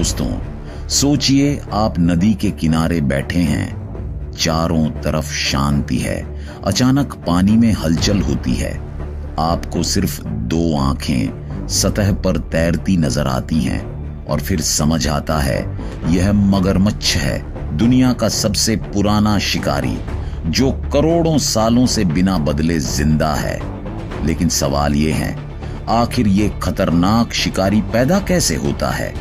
दोस्तों, सोचिए आप नदी के किनारे बैठे हैं, चारों तरफ शांति है। अचानक पानी में हलचल होती है। आपको सिर्फ 2 आंखें सतह पर तैरती नजर आती हैं और फिर समझ आता है यह मगरमच्छ है, दुनिया का सबसे पुराना शिकारी जो करोड़ों सालों से बिना बदले जिंदा है। लेकिन सवाल यह है, आखिर ये खतरनाक शिकारी पैदा कैसे होता है?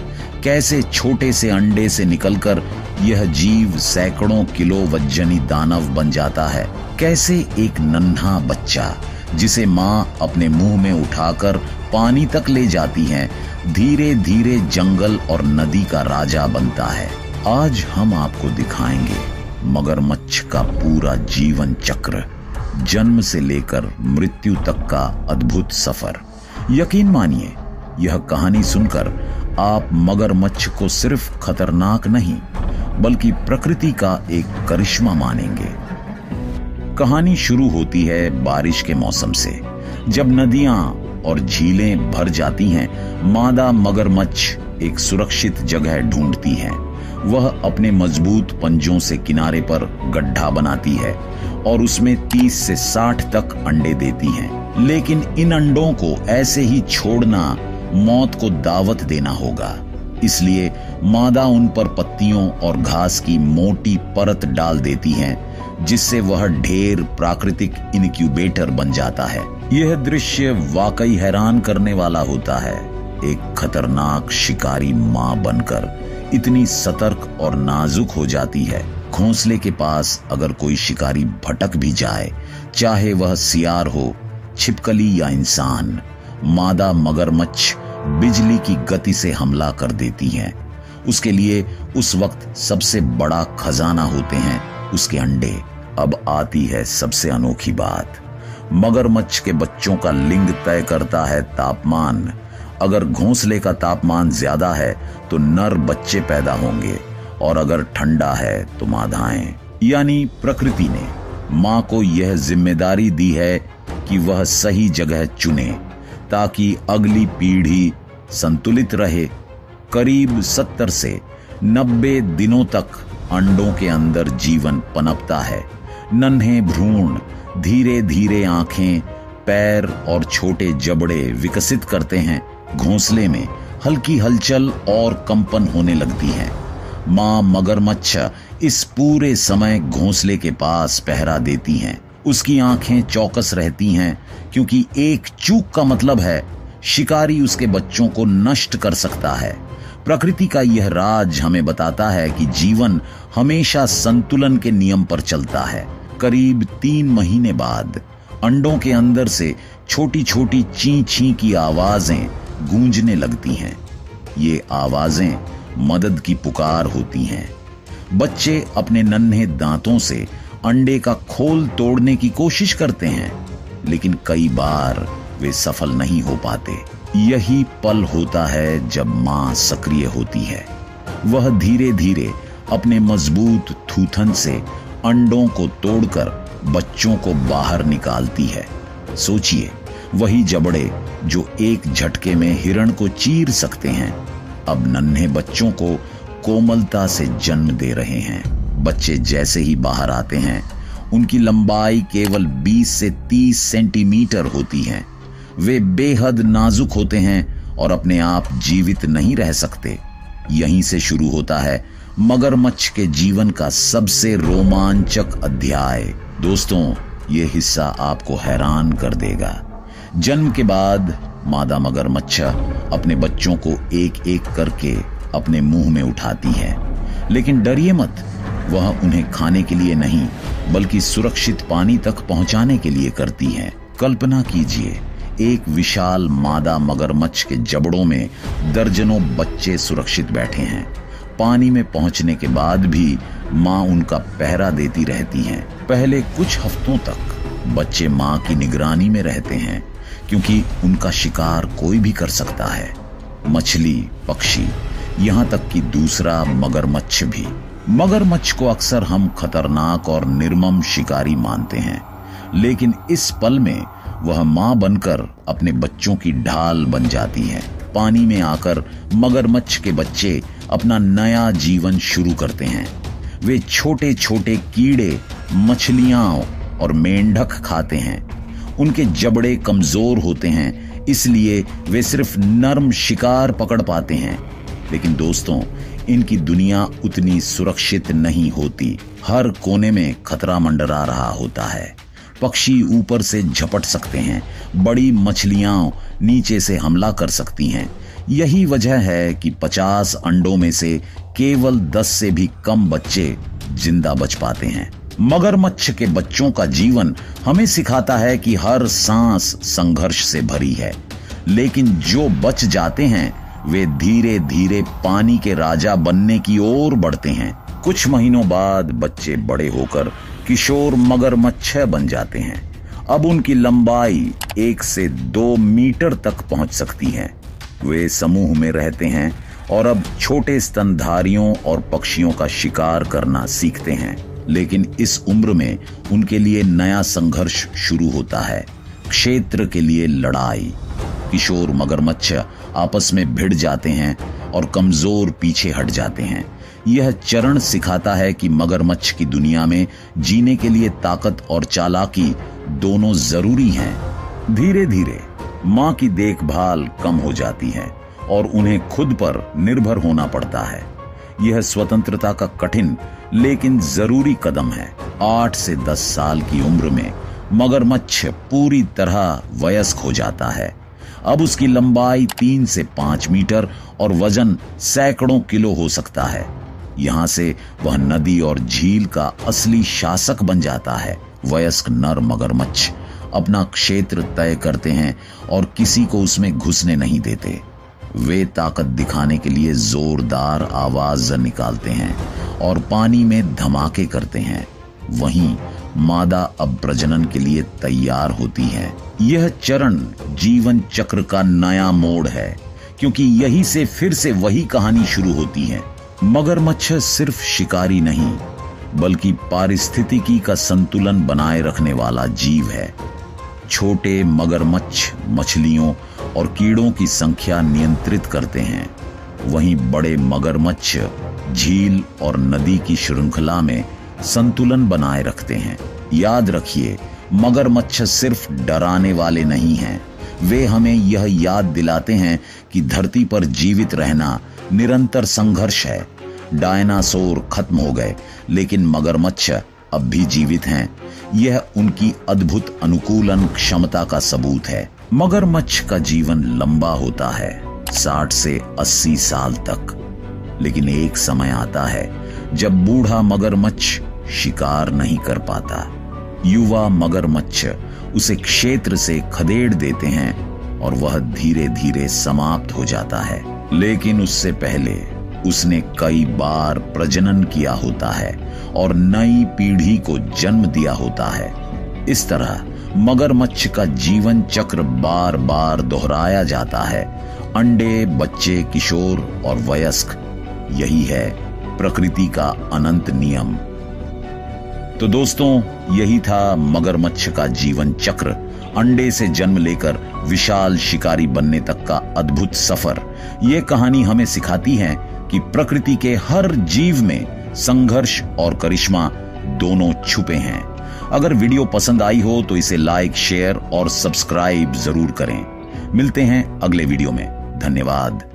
कैसे छोटे से अंडे से निकलकर यह जीव सैकड़ों किलो वजनी दानव बन जाता है? कैसे एक नन्हा बच्चा जिसे मां अपने मुंह में उठाकर पानी तक ले जाती है, धीरे धीरे जंगल और नदी का राजा बनता है? आज हम आपको दिखाएंगे मगरमच्छ का पूरा जीवन चक्र, जन्म से लेकर मृत्यु तक का अद्भुत सफर। यकीन मानिए, यह कहानी सुनकर आप मगरमच्छ को सिर्फ खतरनाक नहीं बल्कि प्रकृति का एक करिश्मा मानेंगे। कहानी शुरू होती है बारिश के मौसम से। जब नदियां और झीलें भर जाती हैं, मादा मगरमच्छ एक सुरक्षित जगह ढूंढती है। वह अपने मजबूत पंजों से किनारे पर गड्ढा बनाती है और उसमें 30 से 60 तक अंडे देती हैं। लेकिन इन अंडों को ऐसे ही छोड़ना मौत को दावत देना होगा। इसलिए मादा उन पर पत्तियों और घास की मोटी परत डाल देती हैं, जिससे वह ढेर प्राकृतिक इनक्यूबेटर बन जाता है। यह दृश्य वाकई हैरान करने वाला होता है। एक खतरनाक शिकारी मां बनकर इतनी सतर्क और नाजुक हो जाती है। घोंसले के पास अगर कोई शिकारी भटक भी जाए, चाहे वह सियार हो, छिपकली या इंसान, मादा मगरमच्छ बिजली की गति से हमला कर देती हैं। उसके लिए उस वक्त सबसे बड़ा खजाना होते हैं उसके अंडे। अब आती है सबसे अनोखी बात। मगरमच्छ के बच्चों का लिंग तय करता है तापमान। अगर घोंसले का तापमान ज्यादा है तो नर बच्चे पैदा होंगे और अगर ठंडा है तो मादाएं। यानी प्रकृति ने मां को यह जिम्मेदारी दी है कि वह सही जगह चुने ताकि अगली पीढ़ी संतुलित रहे। करीब 70 से 90 दिनों तक अंडों के अंदर जीवन पनपता है। नन्हे भ्रूण धीरे धीरे आंखें, पैर और छोटे जबड़े विकसित करते हैं। घोंसले में हल्की हलचल और कंपन होने लगती है। मां मगरमच्छ इस पूरे समय घोंसले के पास पहरा देती हैं। उसकी आंखें चौकस रहती हैं, क्योंकि एक चूक का मतलब है शिकारी उसके बच्चों को नष्ट कर सकता है। प्रकृति का यह राज हमें बताता है कि जीवन हमेशा संतुलन के नियम पर चलता है। करीब 3 महीने बाद अंडों के अंदर से छोटी छोटी ची ची की आवाजें गूंजने लगती हैं। ये आवाजें मदद की पुकार होती हैं। बच्चे अपने नन्हे दांतों से अंडे का खोल तोड़ने की कोशिश करते हैं, लेकिन कई बार वे सफल नहीं हो पाते। यही पल होता है जब मां सक्रिय होती है। वह धीरे धीरे अपने मजबूत थूथन से अंडों को तोड़कर बच्चों को बाहर निकालती है। सोचिए, वही जबड़े जो एक झटके में हिरण को चीर सकते हैं, अब नन्हे बच्चों को कोमलता से जन्म दे रहे हैं। बच्चे जैसे ही बाहर आते हैं, उनकी लंबाई केवल 20 से 30 सेंटीमीटर होती है। वे बेहद नाजुक होते हैं और अपने आप जीवित नहीं रह सकते। यहीं से शुरू होता है मगरमच्छ के जीवन का सबसे रोमांचक अध्याय। दोस्तों, ये हिस्सा आपको हैरान कर देगा। जन्म के बाद मादा मगरमच्छ अपने बच्चों को एक एक करके अपने मुंह में उठाती है। लेकिन डरिए मत, वह उन्हें खाने के लिए नहीं बल्कि सुरक्षित पानी तक पहुंचाने के लिए करती है। कल्पना कीजिए, एक विशाल मादा मगरमच्छ के जबड़ों में दर्जनों बच्चे सुरक्षित बैठे हैं। पानी में पहुंचने के बाद भी मां उनका पहरा देती रहती हैं। पहले कुछ हफ्तों तक बच्चे मां की निगरानी में रहते हैं, क्योंकि उनका शिकार कोई भी कर सकता है, मछली, पक्षी, यहां तक कि दूसरा मगरमच्छ भी। मगरमच्छ को अक्सर हम खतरनाक और निर्मम शिकारी मानते हैं, लेकिन इस पल में वह मां बनकर अपने बच्चों की ढाल बन जाती है। पानी में आकर मगरमच्छ के बच्चे अपना नया जीवन शुरू करते हैं। वे छोटे छोटे कीड़े, मछलियां और मेंढक खाते हैं। उनके जबड़े कमजोर होते हैं, इसलिए वे सिर्फ नर्म शिकार पकड़ पाते हैं। लेकिन दोस्तों, इनकी दुनिया उतनी सुरक्षित नहीं होती। हर कोने में खतरा मंडरा रहा होता है। पक्षी ऊपर से झपट सकते हैं, बड़ी मछलियां नीचे से हमला कर सकती हैं। यही वजह है कि 50 अंडों में से केवल 10 से भी कम बच्चे जिंदा बच पाते हैं। मगरमच्छ के बच्चों का जीवन हमें सिखाता है कि हर सांस संघर्ष से भरी है, लेकिन जो बच जाते हैं वे धीरे धीरे पानी के राजा बनने की ओर बढ़ते हैं। कुछ महीनों बाद बच्चे बड़े होकर किशोर मगरमच्छ बन जाते हैं। अब उनकी लंबाई 1 से 2 मीटर तक पहुंच सकती है। वे समूह में रहते हैं और अब छोटे स्तनधारियों और पक्षियों का शिकार करना सीखते हैं। लेकिन इस उम्र में उनके लिए नया संघर्ष शुरू होता है, क्षेत्र के लिए लड़ाई। किशोर मगरमच्छ आपस में भिड़ जाते हैं और कमजोर पीछे हट जाते हैं। यह चरण सिखाता है कि मगरमच्छ की दुनिया में जीने के लिए ताकत और चालाकी दोनों जरूरी हैं। धीरे धीरे मां की देखभाल कम हो जाती है और उन्हें खुद पर निर्भर होना पड़ता है। यह स्वतंत्रता का कठिन लेकिन जरूरी कदम है। 8 से 10 साल की उम्र में मगरमच्छ पूरी तरह वयस्क हो जाता है। अब उसकी लंबाई 3 से 5 मीटर और वजन सैकड़ों किलो हो सकता है। यहां से वह नदी और झील का असली शासक बन जाता है। वयस्क नर मगरमच्छ अपना क्षेत्र तय करते हैं और किसी को उसमें घुसने नहीं देते। वे ताकत दिखाने के लिए जोरदार आवाज निकालते हैं और पानी में धमाके करते हैं। वहीं मादा अब प्रजनन के लिए तैयार होती है। यह चरण जीवन चक्र का नया मोड़ है, क्योंकि यहीं से फिर से वही कहानी शुरू होती है। मगरमच्छ सिर्फ शिकारी नहीं, बल्कि पारिस्थितिकी का संतुलन बनाए रखने वाला जीव है। छोटे मगरमच्छ मछलियों और कीड़ों की संख्या नियंत्रित करते हैं, वहीं बड़े मगरमच्छ झील और नदी की श्रृंखला में संतुलन बनाए रखते हैं। याद रखिए, मगरमच्छ सिर्फ डराने वाले नहीं हैं, वे हमें यह याद दिलाते हैं कि धरती पर जीवित रहना निरंतर संघर्ष है। डायनासोर खत्म हो गए, लेकिन मगरमच्छ अब भी जीवित हैं। यह उनकी अद्भुत अनुकूलन क्षमता का सबूत है। मगरमच्छ का जीवन लंबा होता है, 60 से 80 साल तक। लेकिन एक समय आता है जब बूढ़ा मगरमच्छ शिकार नहीं कर पाता। युवा मगरमच्छ उसे क्षेत्र से खदेड़ देते हैं और वह धीरे धीरे समाप्त हो जाता है। लेकिन उससे पहले उसने कई बार प्रजनन किया होता है और नई पीढ़ी को जन्म दिया होता है। इस तरह मगरमच्छ का जीवन चक्र बार बार दोहराया जाता है। अंडे, बच्चे, किशोर और वयस्क, यही है प्रकृति का अनंत नियम। तो दोस्तों, यही था मगरमच्छ का जीवन चक्र, अंडे से जन्म लेकर विशाल शिकारी बनने तक का अद्भुत सफर। ये कहानी हमें सिखाती है कि प्रकृति के हर जीव में संघर्ष और करिश्मा दोनों छुपे हैं। अगर वीडियो पसंद आई हो तो इसे लाइक, शेयर और सब्सक्राइब जरूर करें। मिलते हैं अगले वीडियो में। धन्यवाद।